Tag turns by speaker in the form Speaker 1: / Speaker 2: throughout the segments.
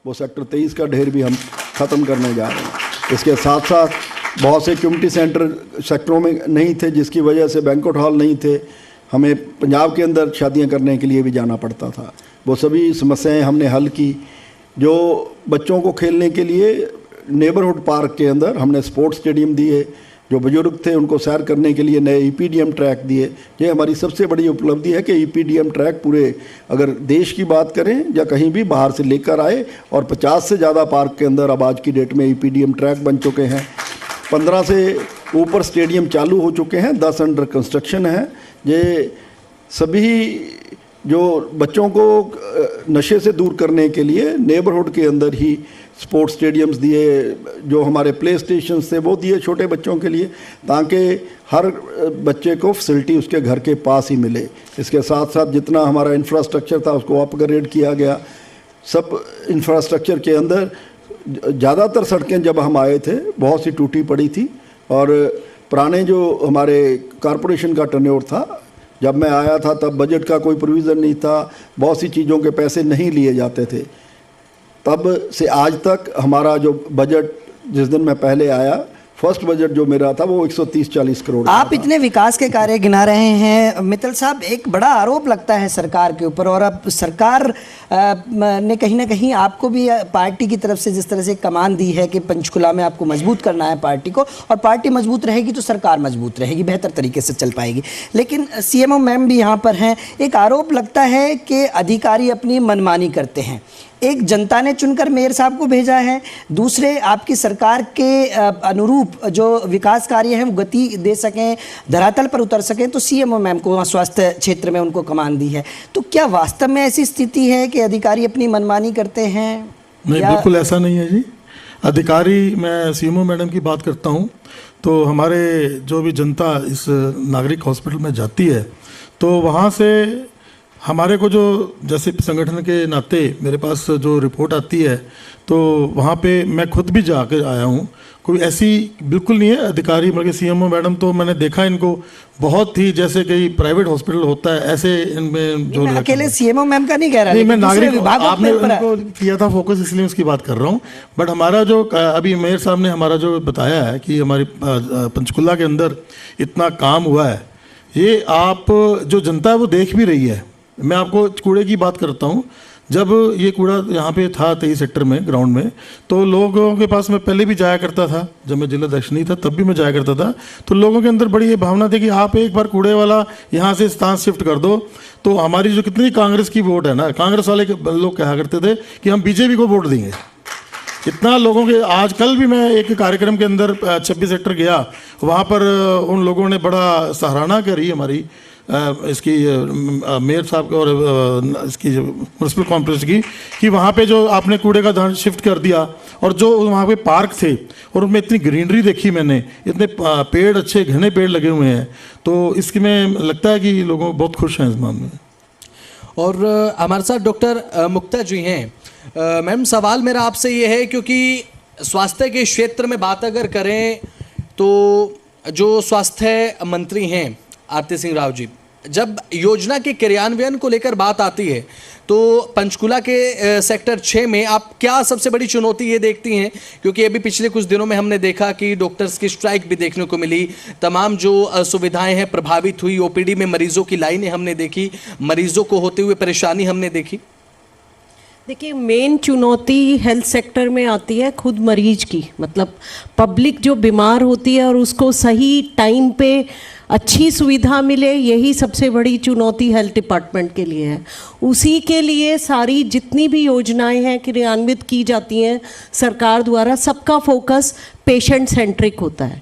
Speaker 1: वो सेक्टर 23 का ढेर भी हम ख़त्म करने जा रहे हैं। इसके साथ साथ बहुत से कम्युनिटी सेंटर सेक्टरों में नहीं थे, जिसकी वजह से बैंक्वेट हॉल नहीं थे, हमें पंजाब के अंदर शादियां करने के लिए भी जाना पड़ता था। वो सभी समस्याएं हमने हल की। जो बच्चों को खेलने के लिए नेबरहुड पार्क के अंदर हमने स्पोर्ट्स स्टेडियम दिए, जो बुजुर्ग थे उनको सैर करने के लिए नए ईपीडीएम ट्रैक दिए। ये हमारी सबसे बड़ी उपलब्धि है कि ईपीडीएम ट्रैक पूरे अगर देश की बात करें या कहीं भी बाहर से लेकर आए, और 50 से ज़्यादा पार्क के अंदर अब आज की डेट में ईपीडीएम ट्रैक बन चुके हैं। 15 से ऊपर स्टेडियम चालू हो चुके हैं, 10 अंडर कंस्ट्रक्शन है। ये सभी जो बच्चों को नशे से दूर करने के लिए नेबरहुड के अंदर ही स्पोर्ट्स स्टेडियम्स दिए, जो हमारे प्ले स्टेशन थे वो दिए छोटे बच्चों के लिए, ताकि हर बच्चे को फैसिलिटी उसके घर के पास ही मिले। इसके साथ साथ जितना हमारा इंफ्रास्ट्रक्चर था उसको अपग्रेड किया गया। सब इंफ्रास्ट्रक्चर के अंदर ज़्यादातर सड़कें जब हम आए थे बहुत सी टूटी पड़ी थी, और पुराने जो हमारे कॉरपोरेशन का टर्नओवर था, जब मैं आया था तब बजट का कोई प्रोविज़न नहीं था, बहुत सी चीज़ों के पैसे नहीं लिए जाते थे। तब से आज तक हमारा जो बजट, जिस दिन मैं पहले आया, फर्स्ट बजट जो मेरा था वो 130-140 करोड़।
Speaker 2: आप इतने विकास के कार्य गिना रहे हैं मित्तल साहब, एक बड़ा आरोप लगता है सरकार के ऊपर, और अब सरकार ने कहीं ना कहीं आपको भी पार्टी की तरफ से जिस तरह से कमान दी है कि पंचकुला में आपको मजबूत करना है पार्टी को, और पार्टी मजबूत रहेगी तो सरकार मजबूत रहेगी, बेहतर तरीके से चल पाएगी। लेकिन सीएमओ मैम भी यहाँ पर हैं, एक आरोप लगता है कि अधिकारी अपनी मनमानी करते हैं। एक जनता ने चुनकर मेयर साहब को भेजा है, दूसरे आपकी सरकार के अनुरूप जो विकास कार्य हैं वो गति दे सकें, धरातल पर उतर सकें, तो सीएमओ मैम को स्वास्थ्य क्षेत्र में उनको कमान दी है। तो क्या वास्तव में ऐसी स्थिति है कि अधिकारी अपनी मनमानी करते हैं?
Speaker 3: नहीं, बिल्कुल ऐसा नहीं है जी। अधिकारी, मैं सीएमओ मैडम की बात करता हूँ, तो हमारे जो भी जनता इस नागरिक हॉस्पिटल में जाती है, तो वहाँ से हमारे को जो जैसे संगठन के नाते मेरे पास जो रिपोर्ट आती है, तो वहाँ पे मैं खुद भी जाकर आया हूँ। कोई ऐसी बिल्कुल नहीं है अधिकारी, बल्कि सीएमओ मैडम तो मैंने देखा इनको बहुत ही जैसे कई प्राइवेट हॉस्पिटल होता है ऐसे इनमें जो
Speaker 2: अकेले सीएमओ मैम का नहीं कह रहा,
Speaker 3: नहीं, मैं नागरिक आपने उनको किया था फोकस, इसलिए उसकी बात कर रहा हूँ। बट हमारा जो अभी मेयर साहब ने हमारा जो बताया है कि हमारी पंचकुला के अंदर इतना काम हुआ है, ये आप जो जनता है वो देख भी रही है। मैं आपको कूड़े की बात करता हूँ। जब ये कूड़ा यहाँ पे था 23 सेक्टर में ग्राउंड में, तो लोगों के पास मैं पहले भी जाया करता था, जब मैं जिला अध्यक्ष नहीं था तब भी मैं जाया करता था, तो लोगों के अंदर बड़ी ये भावना थी कि आप एक बार कूड़े वाला यहाँ से स्थान शिफ्ट कर दो, तो हमारी जो कितनी कांग्रेस की वोट है ना, कांग्रेस वाले लोग कहा करते थे कि हम बीजेपी को वोट देंगे। इतना लोगों के, आज कल भी मैं एक कार्यक्रम के अंदर 26 सेक्टर गया, वहाँ पर उन लोगों ने बड़ा सराहना करी हमारी इसकी मेयर साहब और इसकी म्यूनसिपल कॉम्प्लेक्स की, कि वहाँ पे जो आपने कूड़े का धान शिफ्ट कर दिया, और जो वहाँ पे पार्क थे और उनमें इतनी ग्रीनरी देखी मैंने, इतने पेड़, अच्छे घने पेड़ लगे हुए हैं, तो इसकी में लगता है कि लोगों बहुत खुश हैं इस मामले में।
Speaker 4: और हमारे साथ डॉक्टर मुक्ता जी हैं। मैम, सवाल मेरा आपसे ये है, क्योंकि स्वास्थ्य के क्षेत्र में बात अगर करें तो जो स्वास्थ्य मंत्री हैं आरती सिंह राव जी, जब योजना के क्रियान्वयन को लेकर बात आती है, तो पंचकुला के सेक्टर 6 में आप क्या सबसे बड़ी चुनौती ये देखती हैं? क्योंकि अभी पिछले कुछ दिनों में हमने देखा कि डॉक्टर्स की स्ट्राइक भी देखने को मिली, तमाम जो सुविधाएं हैं प्रभावित हुई, ओपीडी में मरीजों की लाइनें हमने देखी, मरीजों को होते हुए परेशानी हमने देखी।
Speaker 5: देखिए, मेन चुनौती हेल्थ सेक्टर में आती है खुद मरीज की, मतलब पब्लिक जो बीमार होती है और उसको सही टाइम पे अच्छी सुविधा मिले, यही सबसे बड़ी चुनौती हेल्थ डिपार्टमेंट के लिए है। उसी के लिए सारी जितनी भी योजनाएं हैं क्रियान्वित की जाती हैं सरकार द्वारा, सबका फोकस पेशेंट सेंट्रिक होता है।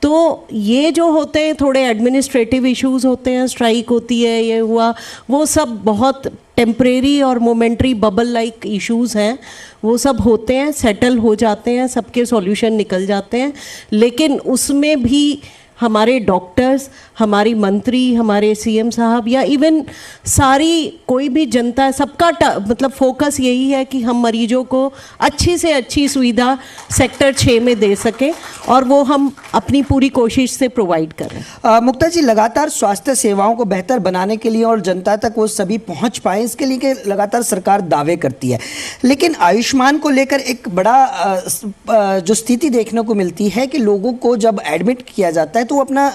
Speaker 5: तो ये जो होते हैं थोड़े एडमिनिस्ट्रेटिव इश्यूज होते हैं, स्ट्राइक होती है, ये हुआ, वो सब बहुत टेम्परेरी और मोमेंट्री बबल लाइक इश्यूज हैं, वो सब होते हैं, सेटल हो जाते हैं, सबके सॉल्यूशन निकल जाते हैं। लेकिन उसमें भी हमारे डॉक्टर्स, हमारी मंत्री, हमारे सीएम साहब या इवन सारी कोई भी जनता, सबका मतलब फोकस यही है कि हम मरीजों को अच्छी से अच्छी सुविधा सेक्टर 6 में दे सकें और वो हम अपनी पूरी कोशिश से प्रोवाइड कर रहे हैं।
Speaker 2: मुक्ता जी, लगातार स्वास्थ्य सेवाओं को बेहतर बनाने के लिए और जनता तक वो सभी पहुंच पाए, इसके लिए कि लगातार सरकार दावे करती है, लेकिन आयुष्मान को लेकर एक बड़ा जो स्थिति देखने को मिलती है कि लोगों को जब एडमिट किया जाता है तो वो अपना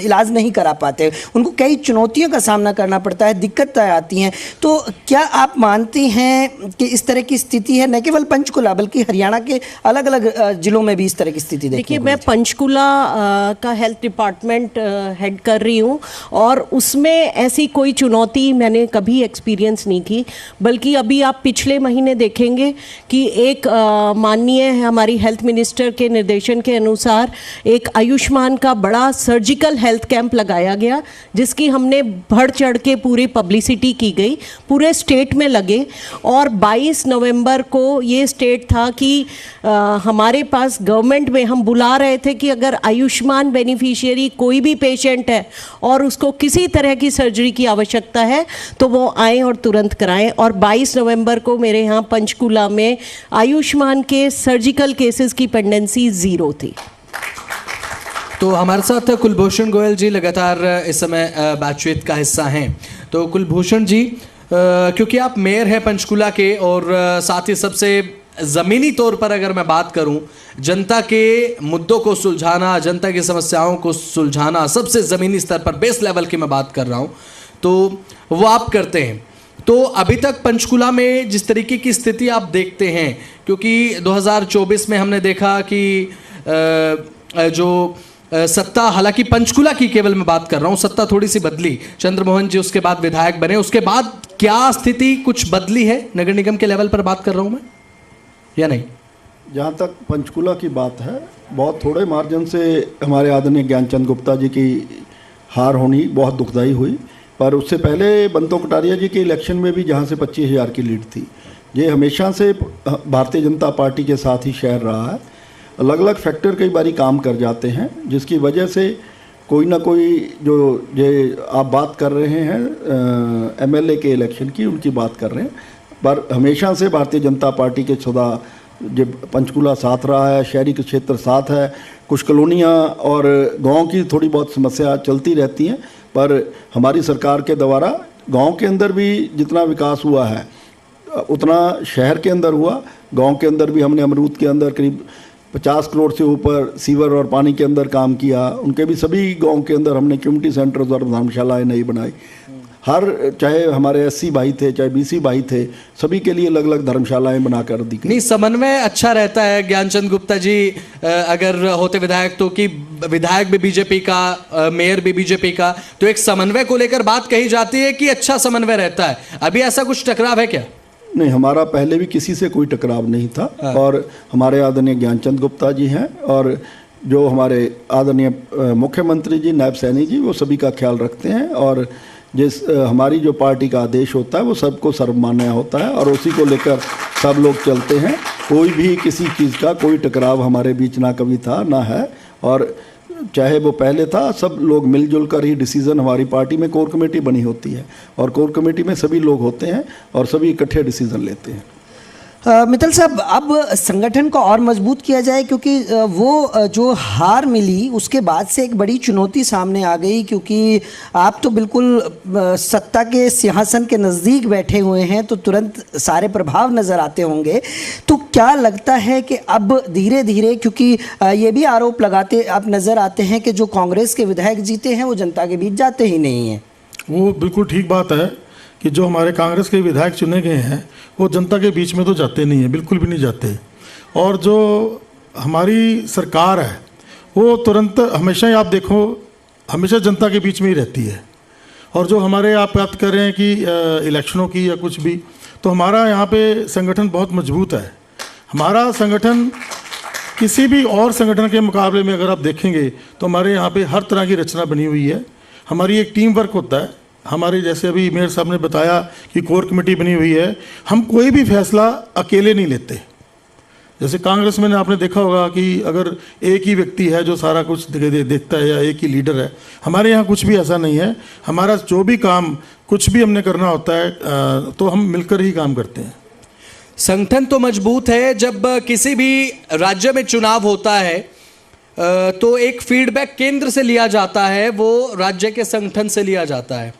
Speaker 2: इलाज नहीं करा पाते, उनको कई चुनौतियों का सामना करना पड़ता है, दिक्कतें आती हैं। तो क्या आप मानती हैं कि इस तरह की स्थिति है, न केवल पंचकुला बल्कि हरियाणा के अलग अलग जिलों में भी इस तरह की स्थिति
Speaker 5: देखिए, मैं पंचकुला का हेल्थ डिपार्टमेंट हेड कर रही हूँ और उसमें ऐसी कोई चुनौती मैंने कभी एक्सपीरियंस नहीं की, बल्कि अभी आप पिछले महीने देखेंगे कि एक माननीय हमारी हेल्थ मिनिस्टर के निर्देशन के अनुसार एक आयुष्मान का बड़ा सर्जिकल हेल्थ कैंप लगाया गया, जिसकी हमने बढ़ चढ़ के पूरी पब्लिसिटी की गई, पूरे स्टेट में लगे। और 22 नवंबर को ये स्टेट था कि हमारे पास गवर्नमेंट में हम बुला रहे थे कि अगर आयुष्मान बेनिफिशियरी कोई भी पेशेंट है और उसको किसी तरह की सर्जरी की आवश्यकता है तो वो आए और तुरंत कराएं। और 22 नवंबर को मेरे यहाँ पंचकुला में आयुष्मान के सर्जिकल केसेस की पेंडेंसी 0 थी।
Speaker 4: तो हमारे साथ कुलभूषण गोयल जी लगातार इस समय बातचीत का हिस्सा हैं। तो कुलभूषण जी, क्योंकि आप मेयर हैं पंचकुला के और साथ ही सबसे ज़मीनी तौर पर अगर मैं बात करूं, जनता के मुद्दों को सुलझाना, जनता की समस्याओं को सुलझाना, सबसे ज़मीनी स्तर पर बेस लेवल की मैं बात कर रहा हूं, तो वो आप करते हैं। तो अभी तक पंचकुला में जिस तरीके की स्थिति आप देखते हैं, क्योंकि 2024 में हमने देखा कि जो सत्ता, हालांकि पंचकुला की केवल मैं बात कर रहा हूं, सत्ता थोड़ी सी बदली, चंद्रमोहन जी उसके बाद विधायक बने, उसके बाद क्या स्थिति कुछ बदली है नगर निगम के लेवल पर बात कर रहा हूं मैं, या नहीं?
Speaker 1: जहाँ तक पंचकुला की बात है, बहुत थोड़े मार्जिन से हमारे आदरणीय ज्ञानचंद गुप्ता जी की हार होनी बहुत दुखदाई हुई, पर उससे पहले बंतो कटारिया जी के इलेक्शन में भी जहाँ से 25,000 की लीड थी, ये हमेशा से भारतीय जनता पार्टी के साथ ही शहर रहा है। अलग अलग फैक्टर कई बारी काम कर जाते हैं, जिसकी वजह से कोई ना कोई जो ये आप बात कर रहे हैं एमएलए के इलेक्शन की, उनकी बात कर रहे हैं, पर हमेशा से भारतीय जनता पार्टी के सदा जो पंचकुला साथ रहा है, शहरी के क्षेत्र साथ है, कुछ कॉलोनियाँ और गांव की थोड़ी बहुत समस्या चलती रहती हैं, पर हमारी सरकार के द्वारा गांव के अंदर भी जितना विकास हुआ है उतना शहर के अंदर हुआ। गांव के अंदर भी हमने अमरूद के अंदर करीब 50 करोड़ से ऊपर सीवर और पानी के अंदर काम किया, उनके भी सभी गांव के अंदर हमने कम्युनिटी सेंटर्स और धर्मशालाएँ नहीं बनाई। हर चाहे हमारे एससी भाई थे, चाहे बीसी भाई थे, सभी के लिए अलग अलग धर्मशालाएं बनाकर दी।
Speaker 4: नहीं, समन्वय अच्छा रहता है ज्ञानचंद गुप्ता जी अगर होते विधायक, तो कि विधायक भी बीजेपी का, मेयर भी बीजेपी का, तो एक समन्वय को लेकर बात कही जाती है कि अच्छा समन्वय रहता है। अभी ऐसा कुछ टकराव है क्या?
Speaker 1: नहीं, हमारा पहले भी किसी से कोई टकराव नहीं था। और हमारे आदरणीय ज्ञानचंद गुप्ता जी हैं और जो हमारे आदरणीय मुख्यमंत्री जी नायब सैनी जी, वो सभी का ख्याल रखते हैं और जिस हमारी जो पार्टी का आदेश होता है वो सबको सर्वमान्य होता है और उसी को लेकर सब लोग चलते हैं। कोई भी किसी चीज़ का कोई टकराव हमारे बीच ना कभी था ना है, और चाहे वो पहले था, सब लोग मिलजुल कर ही डिसीज़न, हमारी पार्टी में कोर कमेटी बनी होती है और कोर कमेटी में सभी लोग होते हैं और सभी इकट्ठे डिसीज़न लेते हैं।
Speaker 2: मित्तल साहब, अब संगठन को और मजबूत किया जाए, क्योंकि वो जो हार मिली उसके बाद से एक बड़ी चुनौती सामने आ गई, क्योंकि आप तो बिल्कुल सत्ता के सिंहासन के नज़दीक बैठे हुए हैं, तो तुरंत सारे प्रभाव नज़र आते होंगे। तो क्या लगता है कि अब धीरे धीरे, क्योंकि ये भी आरोप लगाते आप नज़र आते हैं कि जो कांग्रेस के विधायक जीते हैं वो जनता के बीच जाते ही नहीं हैं।
Speaker 3: वो बिल्कुल ठीक बात है कि जो हमारे कांग्रेस के विधायक चुने गए हैं वो जनता के बीच में तो जाते नहीं हैं, बिल्कुल भी नहीं जाते। और जो हमारी सरकार है वो तुरंत हमेशा ही आप देखो हमेशा जनता के बीच में ही रहती है। और जो हमारे आप बात कर रहे हैं कि इलेक्शनों की या कुछ भी, तो हमारा यहाँ पे संगठन बहुत मजबूत है। हमारा संगठन किसी भी और संगठन के मुकाबले में अगर आप देखेंगे तो हमारे यहाँ पे हर तरह की रचना बनी हुई है। हमारी एक टीम वर्क होता है। हमारे जैसे अभी मेयर साहब ने बताया कि कोर कमेटी बनी हुई है। हम कोई भी फैसला अकेले नहीं लेते। जैसे कांग्रेस में आपने देखा होगा कि अगर एक ही व्यक्ति है जो सारा कुछ देखता है या एक ही लीडर है, हमारे यहाँ कुछ भी ऐसा नहीं है। हमारा जो भी काम कुछ भी हमने करना होता है तो हम मिलकर ही काम करते हैं।
Speaker 4: संगठन तो मजबूत है। जब किसी भी राज्य में चुनाव होता है तो एक फीडबैक केंद्र से लिया जाता है, वो राज्य के संगठन से लिया जाता है।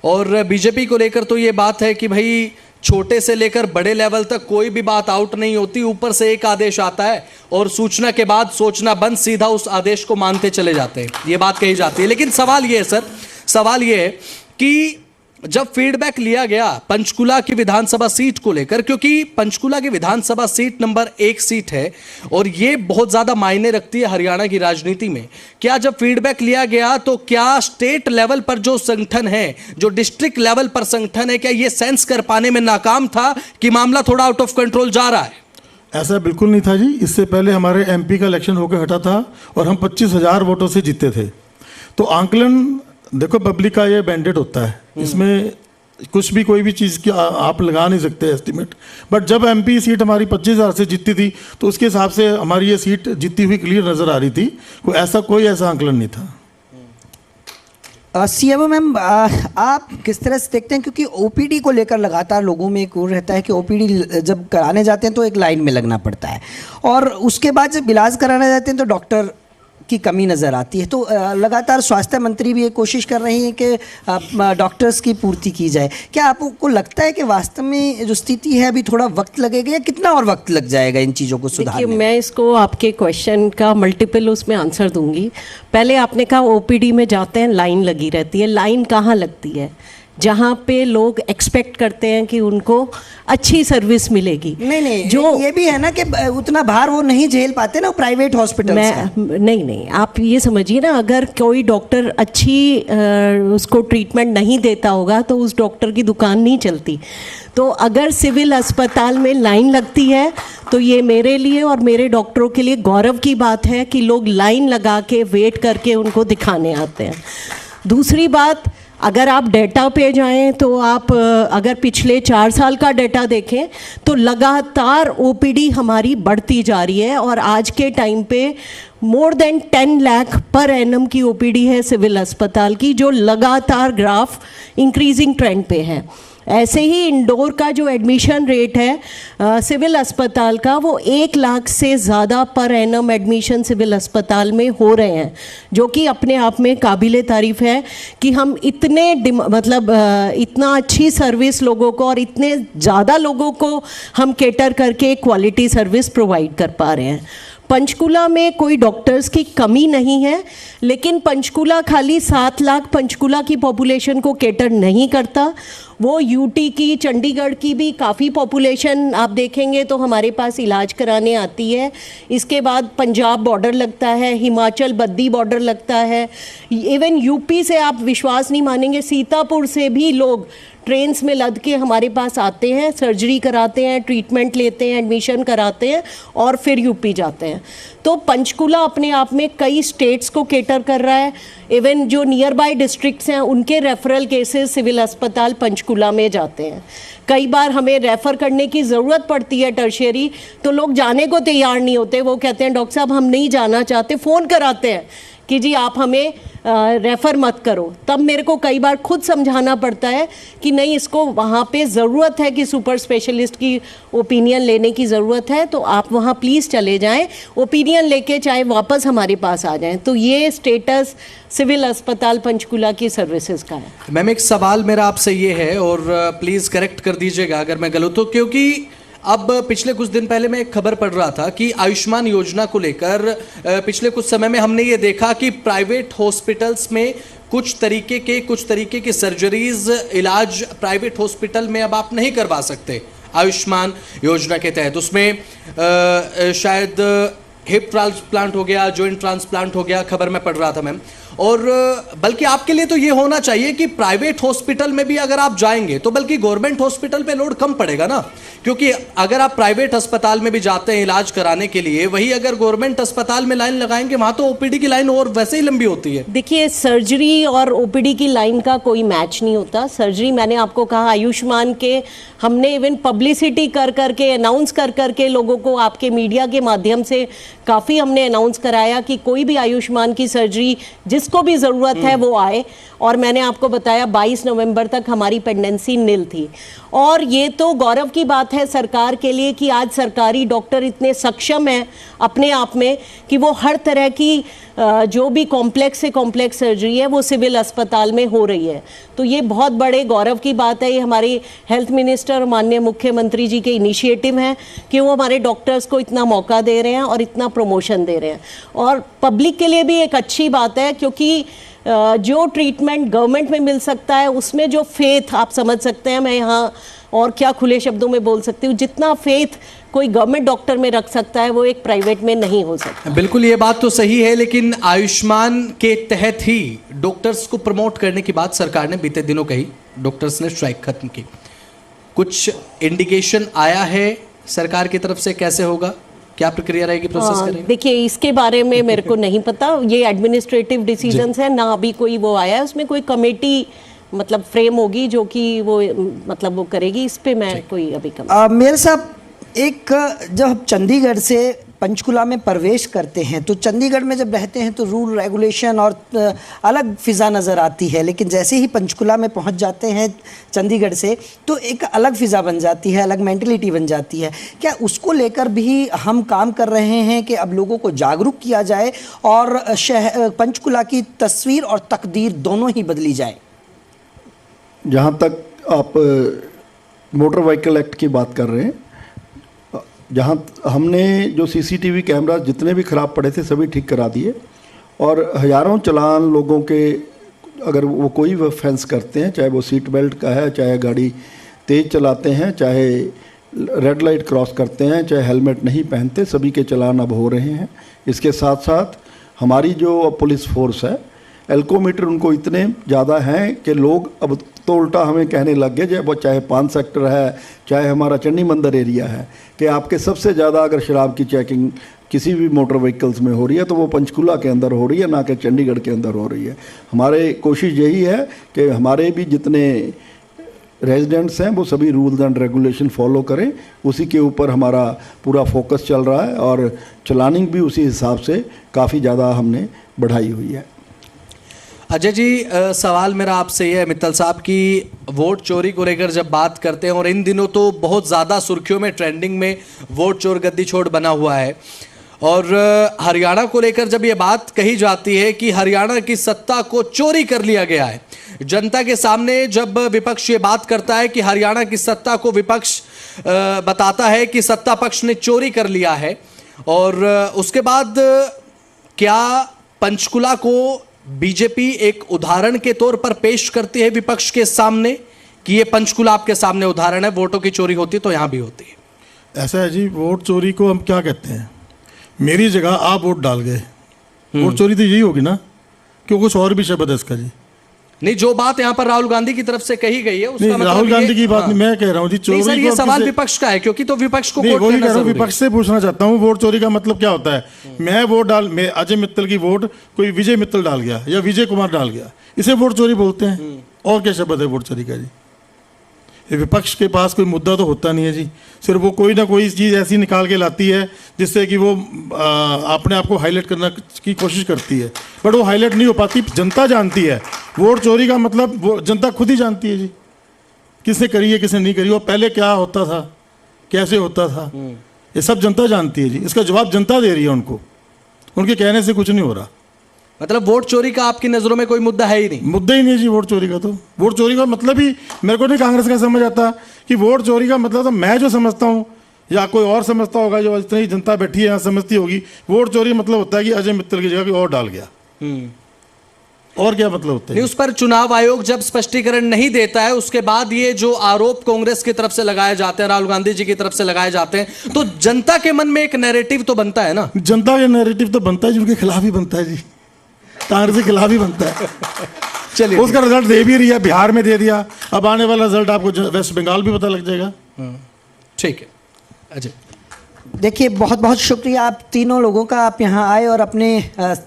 Speaker 4: और बीजेपी को लेकर तो ये बात है कि भाई छोटे से लेकर बड़े लेवल तक कोई भी बात आउट नहीं होती, ऊपर से एक आदेश आता है और सूचना के बाद सोचना बंद, सीधा उस आदेश को मानते चले जाते हैं, ये बात कही जाती है। लेकिन सवाल ये है सर, सवाल ये है कि जब फीडबैक लिया गया पंचकुला की विधानसभा सीट को लेकर, क्योंकि पंचकुला की विधानसभा सीट नंबर 1 सीट है और ये बहुत ज़्यादा मायने रखती है हरियाणा की राजनीति में, क्या जब फीडबैक लिया गया तो क्या स्टेट लेवल पर जो संगठन है, जो डिस्ट्रिक्ट लेवल पर संगठन है, क्या ये सेंस कर पाने में नाकाम था कि मामला थोड़ा आउट ऑफ कंट्रोल जा रहा है?
Speaker 3: ऐसा बिल्कुल नहीं था जी। इससे पहले हमारे एमपी का इलेक्शन होकर हटा था और हम 25,000 वोटों से जीते थे। तो आंकलन देखो, पब्लिक का ये बैंडेड होता है, इसमें कुछ भी कोई भी चीज़ की आप लगा नहीं सकते एस्टिमेट। बट जब एमपी सीट हमारी 25,000 से जीतती थी तो उसके हिसाब से हमारी ये सीट जीती हुई क्लियर नज़र आ रही थी। कोई ऐसा आंकलन नहीं था।
Speaker 2: सीएमओ मैम, आप किस तरह से देखते हैं, क्योंकि ओपीडी को लेकर लगातार लोगों में एक और रहता है कि ओपीडी जब कराने जाते हैं तो एक लाइन में लगना पड़ता है और उसके बाद जब इलाज कराने जाते हैं तो डॉक्टर की कमी नज़र आती है। तो लगातार स्वास्थ्य मंत्री भी ये कोशिश कर रही हैं कि डॉक्टर्स की पूर्ति की जाए। क्या आपको लगता है कि वास्तव में जो स्थिति है अभी थोड़ा वक्त लगेगा या कितना और वक्त लग जाएगा इन चीज़ों को सुधारने में?
Speaker 5: मैं इसको आपके क्वेश्चन का मल्टीपल उसमें आंसर दूंगी। पहले आपने कहा ओपीडी में जाते हैं लाइन लगी रहती है। लाइन कहाँ लगती है? जहाँ पे लोग एक्सपेक्ट करते हैं कि उनको अच्छी सर्विस मिलेगी।
Speaker 2: नहीं,
Speaker 5: जो
Speaker 2: ये भी है ना कि उतना भार वो नहीं झेल पाते ना प्राइवेट हॉस्पिटल
Speaker 5: में। नहीं, आप ये समझिए ना, अगर कोई डॉक्टर अच्छी उसको ट्रीटमेंट नहीं देता होगा तो उस डॉक्टर की दुकान नहीं चलती। तो अगर सिविल अस्पताल में लाइन लगती है तो ये मेरे लिए और मेरे डॉक्टरों के लिए गौरव की बात है कि लोग लाइन लगा के वेट करके उनको दिखाने आते हैं। दूसरी बात, अगर आप डेटा पे जाएं तो आप अगर पिछले 4 साल का डेटा देखें तो लगातार ओपीडी हमारी बढ़ती जा रही है और आज के टाइम पे more than 10 lakh per annum की ओपीडी है सिविल अस्पताल की, जो लगातार ग्राफ इंक्रीजिंग ट्रेंड पे है। ऐसे ही इंडोर का जो एडमिशन रेट है सिविल अस्पताल का, वो 1 लाख से ज़्यादा पर एनम एडमिशन सिविल अस्पताल में हो रहे हैं, जो कि अपने आप में काबिले तारीफ़ है कि हम इतने इतना अच्छी सर्विस लोगों को और इतने ज़्यादा लोगों को हम केटर करके क्वालिटी सर्विस प्रोवाइड कर पा रहे हैं। पंचकुला में कोई डॉक्टर्स की कमी नहीं है, लेकिन पंचकुला खाली 7 लाख पंचकुला की पॉपुलेशन को केटर नहीं करता। वो यूटी की, चंडीगढ़ की भी काफ़ी पॉपुलेशन आप देखेंगे तो हमारे पास इलाज कराने आती है। इसके बाद पंजाब बॉर्डर लगता है, हिमाचल बद्दी बॉर्डर लगता है, इवन यूपी से आप विश्वास नहीं मानेंगे, सीतापुर से भी लोग ट्रेन्स में लद के हमारे पास आते हैं, सर्जरी कराते हैं, ट्रीटमेंट लेते हैं, एडमिशन कराते हैं और फिर यूपी जाते हैं। तो पंचकुला अपने आप में कई स्टेट्स को केटर कर रहा है। इवन जो नियर बाय डिस्ट्रिक्ट्स हैं उनके रेफरल केसेस सिविल अस्पताल पंचकुला में जाते हैं। कई बार हमें रेफ़र करने की ज़रूरत पड़ती है टर्शियरी, तो लोग जाने को तैयार नहीं होते। वो कहते हैं डॉक्टर साहब हम नहीं जाना चाहते, फ़ोन कराते हैं कि जी आप हमें रेफ़र मत करो। तब मेरे को कई बार खुद समझाना पड़ता है कि नहीं, इसको वहाँ पे ज़रूरत है कि सुपर स्पेशलिस्ट की ओपिनियन लेने की ज़रूरत है, तो आप वहाँ प्लीज़ चले जाएं, ओपिनियन लेके चाहे वापस हमारे पास आ जाएं। तो ये स्टेटस सिविल अस्पताल पंचकुला की सर्विसेज का है।
Speaker 4: मैम, एक सवाल मेरा आपसे ये है और प्लीज़ करेक्ट कर दीजिएगा अगर मैं गलत हूँ, क्योंकि अब पिछले कुछ दिन पहले मैं एक खबर पढ़ रहा था कि आयुष्मान योजना को लेकर पिछले कुछ समय में हमने ये देखा कि प्राइवेट हॉस्पिटल्स में कुछ तरीके की सर्जरीज, इलाज प्राइवेट हॉस्पिटल में अब आप नहीं करवा सकते आयुष्मान योजना के तहत। उसमें शायद हिप ट्रांसप्लांट हो गया, जॉइंट ट्रांसप्लांट हो गया, खबर में पढ़ रहा था मैम। और बल्कि आपके लिए तो ये होना चाहिए कि प्राइवेट हॉस्पिटल में भी अगर आप जाएंगे तो बल्कि गवर्नमेंट हॉस्पिटल पे लोड कम पड़ेगा ना, क्योंकि अगर आप प्राइवेट अस्पताल में भी जाते हैं इलाज कराने के लिए, वही अगर गवर्नमेंट अस्पताल में लाइन लगाएंगे वहां तो ओपीडी की लाइन और वैसे ही लंबी होती है।
Speaker 5: देखिए, सर्जरी और ओपीडी की लाइन का कोई मैच नहीं होता। सर्जरी मैंने आपको कहा, आयुष्मान के हमने इवन पब्लिसिटी कर करके, अनाउंस कर करके लोगों को आपके मीडिया के माध्यम से काफ़ी हमने अनाउंस कराया कि कोई भी आयुष्मान की सर्जरी जिसको भी ज़रूरत है वो आए। और मैंने आपको बताया 22 नवंबर तक हमारी पेंडेंसी निल थी। और ये तो गौरव की बात है सरकार के लिए कि आज सरकारी डॉक्टर इतने सक्षम हैं अपने आप में कि वो हर तरह की जो भी कॉम्प्लेक्स से कॉम्प्लेक्स सर्जरी है वो सिविल अस्पताल में हो रही है। तो ये बहुत बड़े गौरव की बात है। ये हमारे हेल्थ मिनिस्टर और माननीय मुख्यमंत्री जी के इनिशिएटिव हैं कि वो हमारे डॉक्टर्स को इतना मौका दे रहे हैं और इतना प्रमोशन दे रहे हैं। और पब्लिक के लिए भी एक अच्छी बात है, क्योंकि जो ट्रीटमेंट गवर्नमेंट में मिल सकता है उसमें जो फेथ, आप समझ सकते हैं, मैं यहाँ और क्या खुले शब्दों में बोल सकती हूँ, जितना फेथ कोई गवर्नमेंट डॉक्टर में रख सकता है वो एक प्राइवेट में नहीं हो सकता।
Speaker 4: बिल्कुल, ये बात तो सही है, लेकिन आयुष्मान के तहत ही डॉक्टर्स को प्रमोट करने की बात सरकार ने बीते दिनों कही, डॉक्टर्स ने स्ट्राइक खत्म की। कुछ इंडिकेशन आया है सरकार की तरफ से, कैसे होगा, क्या प्रक्रिया रहेगी, प्रोसेस करेंगे?
Speaker 5: देखिए, इसके बारे में मेरे को नहीं पता, ये एडमिनिस्ट्रेटिव डिसीजंस है ना, अभी कोई वो आया है, उसमें कोई कमेटी मतलब फ्रेम होगी जो कि वो मतलब वो करेगी, इस पे मैं कोई अभी
Speaker 2: मेरे साहब, एक जब हम चंडीगढ़ से पंचकुला में प्रवेश करते हैं तो चंडीगढ़ में जब रहते हैं तो रूल रेगुलेशन और अलग फ़िज़ा नज़र आती है, लेकिन जैसे ही पंचकुला में पहुंच जाते हैं चंडीगढ़ से तो एक अलग फ़िज़ा बन जाती है, अलग मेंटलिटी बन जाती है। क्या उसको लेकर भी हम काम कर रहे हैं कि अब लोगों को जागरूक किया जाए और पंचकुला की तस्वीर और तकदीर दोनों ही बदली जाए?
Speaker 1: जहाँ तक आप मोटर व्हीकल एक्ट की बात कर रहे हैं, जहाँ हमने जो सीसीटीवी कैमरा जितने भी ख़राब पड़े थे सभी ठीक करा दिए, और हज़ारों चालान लोगों के, अगर वो कोई भी ऑफेंस करते हैं, चाहे वो सीट बेल्ट का है, चाहे गाड़ी तेज़ चलाते हैं, चाहे रेड लाइट क्रॉस करते हैं, चाहे हेलमेट नहीं पहनते, सभी के चालान अब हो रहे हैं। इसके साथ साथ हमारी जो पुलिस फोर्स है, एल्कोमीटर उनको इतने ज़्यादा हैं कि लोग अब तो उल्टा हमें कहने लग गए, जब वो चाहे 5 सेक्टर है, चाहे हमारा चंडी मंदिर एरिया है, कि आपके सबसे ज़्यादा अगर शराब की चेकिंग किसी भी मोटर व्हीकल्स में हो रही है तो वो पंचकुला के अंदर हो रही है, ना कि चंडीगढ़ के अंदर हो रही है। हमारे कोशिश यही है कि हमारे भी जितने रेजिडेंट्स हैं वो सभी रूल्स एंड रेगुलेशन फॉलो करें, उसी के ऊपर हमारा पूरा फोकस चल रहा है, और चलानिंग भी उसी हिसाब से काफ़ी ज़्यादा हमने बढ़ाई हुई है।
Speaker 4: अजय जी, सवाल मेरा आपसे ये है मित्तल साहब की वोट चोरी को लेकर जब बात करते हैं, और इन दिनों तो बहुत ज़्यादा सुर्खियों में, ट्रेंडिंग में वोट चोर गद्दी छोड़ बना हुआ है, और हरियाणा को लेकर जब ये बात कही जाती है कि हरियाणा की सत्ता को चोरी कर लिया गया है, जनता के सामने जब विपक्ष ये बात करता है कि हरियाणा की सत्ता को विपक्ष बताता है कि सत्ता पक्ष ने चोरी कर लिया है, और उसके बाद क्या पंचकुला को बीजेपी एक उदाहरण के तौर पर पेश करती है विपक्ष के सामने कि ये पंचकुला आपके सामने उदाहरण है, वोटों की चोरी होती तो यहां भी होती है?
Speaker 3: ऐसा है जी, वोट चोरी को हम क्या कहते हैं, मेरी जगह आप वोट डाल गए, वोट चोरी तो यही होगी ना, क्यों कुछ और भी शब्द है इसका जी?
Speaker 4: नहीं, जो बात यहाँ पर राहुल गांधी की तरफ से कही गई है उसका मतलब
Speaker 3: राहुल गांधी की बात नहीं, मैं कह रहा हूँ जी, चोरी
Speaker 4: सर, ये सवाल विपक्ष का है, क्योंकि तो विपक्ष को वोट
Speaker 3: वही
Speaker 4: देना
Speaker 3: कह रहा हूँ,
Speaker 4: जरूरी है।
Speaker 3: विपक्ष से पूछना चाहता हूँ, वोट चोरी का मतलब क्या होता है? मैं वोट मैं अजय मित्तल की वोट कोई विजय मित्तल डाल गया या विजय कुमार डाल गया, इसे वोट चोरी बोलते हैं। और क्या शब्द है वोट चोरी का जी? ये विपक्ष के पास कोई मुद्दा तो होता नहीं है जी, सिर्फ वो कोई ना कोई चीज़ ऐसी निकाल के लाती है जिससे कि वो अपने आप को हाईलाइट करने की कोशिश करती है, बट वो हाईलाइट नहीं हो पाती। जनता जानती है वोट चोरी का मतलब, वो जनता खुद ही जानती है जी, किसने करी है किसने नहीं करी, और पहले क्या होता था, कैसे होता था, ये सब जनता जानती है जी। इसका जवाब जनता दे रही है उनको, उनके कहने से कुछ नहीं हो रहा।
Speaker 4: मतलब वोट चोरी का आपकी नजरों में कोई मुद्दा है ही नहीं?
Speaker 3: मुद्दा ही नहीं जी वोट चोरी का। तो वोट चोरी का मतलब ही मेरे को नहीं कांग्रेस का समझ आता कि वोट चोरी का मतलब, तो मैं जो समझता हूँ या कोई और समझता होगा, जो इतनी जनता बैठी है यहाँ समझती होगी, वोट चोरी मतलब होता है कि अजय मित्तल की जगह कोई और डाल गया। और क्या मतलब होता है?
Speaker 4: नहीं, उस पर चुनाव आयोग जब स्पष्टीकरण नहीं देता है, उसके बाद ये जो आरोप कांग्रेस की तरफ से लगाए जाते हैं, राहुल गांधी जी की तरफ से लगाए जाते हैं, तो जनता के मन में एक नैरेटिव तो बनता है ना?
Speaker 3: जनता का नैरेटिव तो बनता है, जिनके खिलाफ ही बनता है जी। कांग्रेस के खिलाफ ही बनता है।
Speaker 4: चलिए
Speaker 3: उसका रिजल्ट दे भी रही है, बिहार में दे दिया, अब आने वाला रिजल्ट आपको वेस्ट बंगाल भी पता लग जाएगा।
Speaker 4: ठीक है अजय।
Speaker 2: देखिए बहुत बहुत शुक्रिया आप तीनों लोगों का, आप यहाँ आए और अपने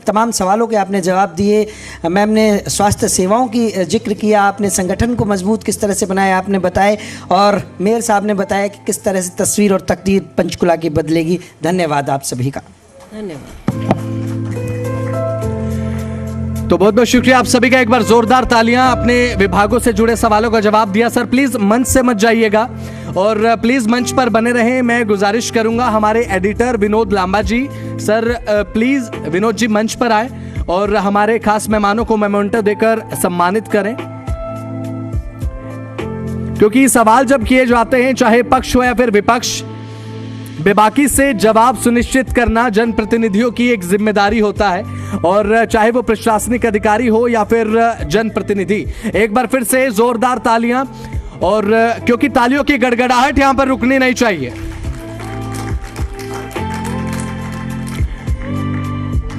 Speaker 2: तमाम सवालों के आपने जवाब दिए। मैम ने स्वास्थ्य सेवाओं की जिक्र किया, आपने संगठन को मजबूत किस तरह से बनाया आपने बताए, और मेयर साहब ने बताया कि किस तरह से तस्वीर और तकदीर पंचकुला की बदलेगी। धन्यवाद आप सभी का।
Speaker 5: धन्यवाद।
Speaker 4: तो बहुत बहुत शुक्रिया आप सभी का, एक बार जोरदार तालियां। अपने विभागों से जुड़े सवालों का जवाब दिया। सर प्लीज मंच से मत जाइएगा और प्लीज मंच पर बने रहें। मैं गुजारिश करूंगा हमारे editor Vinod Lamba ji, sir please Vinod ji मंच पर आए और हमारे खास मेहमानों को मेमोंटो देकर सम्मानित करें, क्योंकि सवाल जब किए जाते हैं चाहे पक्ष हो या फिर विपक्ष, बेबाकी से जवाब सुनिश्चित करना जनप्रतिनिधियों की एक जिम्मेदारी होता है, और चाहे वो प्रशासनिक अधिकारी हो या फिर जनप्रतिनिधि। एक बार फिर से जोरदार तालियां, और क्योंकि तालियों की गड़गड़ाहट यहां पर रुकनी नहीं चाहिए।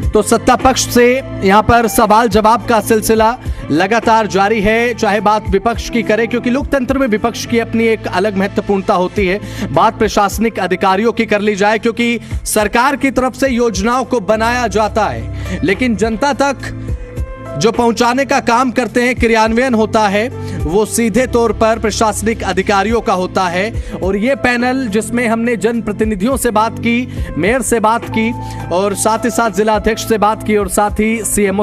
Speaker 4: तो सत्ता पक्ष से यहां पर सवाल जवाब का सिलसिला लगातार जारी है, चाहे बात विपक्ष की करे, क्योंकि लोकतंत्र में विपक्ष की अपनी एक अलग महत्वपूर्णता होती है। बात प्रशासनिक अधिकारियों की कर ली जाए, क्योंकि सरकार की तरफ से योजनाओं को बनाया जाता है, लेकिन जनता तक जो पहुंचाने का काम करते हैं, क्रियान्वयन होता है, वो सीधे तौर पर प्रशासनिक अधिकारियों का होता है। और ये पैनल जिसमें हमने जनप्रतिनिधियों से बात की, मेयर से बात की, और साथ ही साथ जिला अध्यक्ष से बात की, और साथ ही सीएमओ